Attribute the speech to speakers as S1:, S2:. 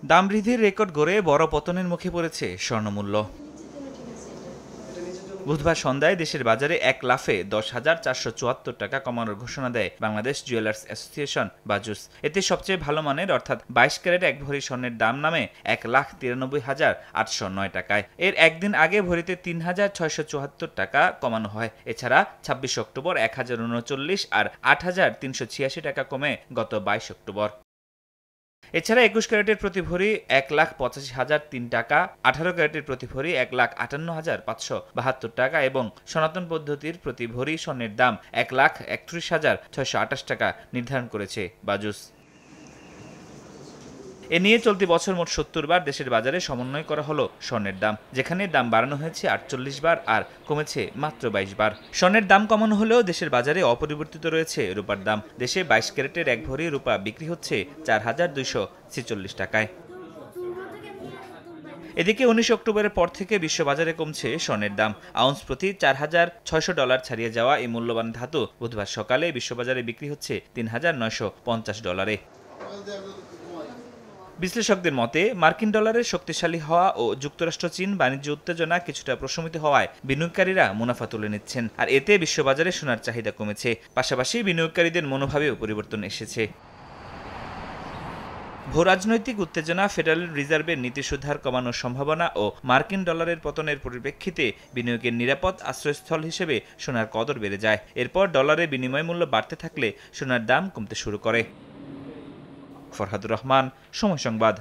S1: দাম বৃদ্ধির রেকর্ড গড়ে বড় পতনের মুখে পড়েছে স্বর্ণমূল্য। বুধবার সন্ধ্যায় দেশের বাজারে এক লাফে 10,474 টাকা কমানোর ঘোষণা দেয় বাংলাদেশ জুয়েলার্স অ্যাসোসিয়েশন বাজুস। এতে সবচেয়ে ভালো মানের অর্থাৎ 22 ক্যারেট 1 ভরি স্বর্ণের দাম নামে 1,93,809 টাকায়। এর একদিন আগে ভরিতে 3,674 টাকা কমানো হয়। এছাড়া 26 অক্টোবর 1,039 আর 8,386 টাকা কমে গত 22 অক্টোবর। এছাড়া 21 ক্যারেটের প্রতি ভরি 1,85,003 টাকা, 18 ক্যারেটের প্রতি ভরি 1,58,572 টাকা এবং সনাতন পদ্ধতির প্রতি ভরি স্বর্ণের দাম 1,31,628 টাকা নির্ধারণ করেছে বাজুস। এ নিয়ে চলতি বছর মোট 70 বার দেশের বাজারে সমন্বয় করা হলো স্বর্ণের দাম, যেখানে দাম বাড়ানো হয়েছে 48 বার আর কমেছে মাত্র 22 বার। স্বর্ণের দাম কমানো হলেও দেশের বাজারে অপরিবর্তিত রয়েছে রূপার দাম। দেশে 22 ক্যারেটের 1 ভরি রূপা বিক্রি হচ্ছে 4,246 টাকায়। এদিকে 19 অক্টোবরের পর থেকে বিশ্ববাজারে কমছে স্বর্ণের দাম। আউন্স প্রতি $4,600 ছাড়িয়ে যাওয়া এই মূল্যবান ধাতু বুধবার সকালে বিশ্ববাজারে বিক্রি হচ্ছে $3,950। বিশ্লেষকদের মতে মার্কিন ডলারের শক্তিশালী হওয়া ও যুক্তরাষ্ট্র চীন বাণিজ্য উত্তেজনা কিছুটা প্রশমিত হওয়ায় বিনিয়োগকারীরা মুনাফা তুলে নিচ্ছেন, আর এতে বিশ্ববাজারে সোনার চাহিদা কমেছে। পাশাপাশি বিনিয়োগকারীদের মনোভাবেও পরিবর্তন এসেছে। ভূরাজনৈতিক উত্তেজনা, ফেডারেল রিজার্ভের নীতি সুধার কমানোর সম্ভাবনা ও মার্কিন ডলারের পতনের পরিপ্রেক্ষিতে বিনিয়োগের নিরাপদ আশ্রয়স্থল হিসেবে সোনার কদর বেড়ে যায়। এরপর ডলারের বিনিময় মূল্য বাড়তে থাকলে সোনার দাম কমতে শুরু করে। ফরহাদুর রহমান, সময় সংবাদ।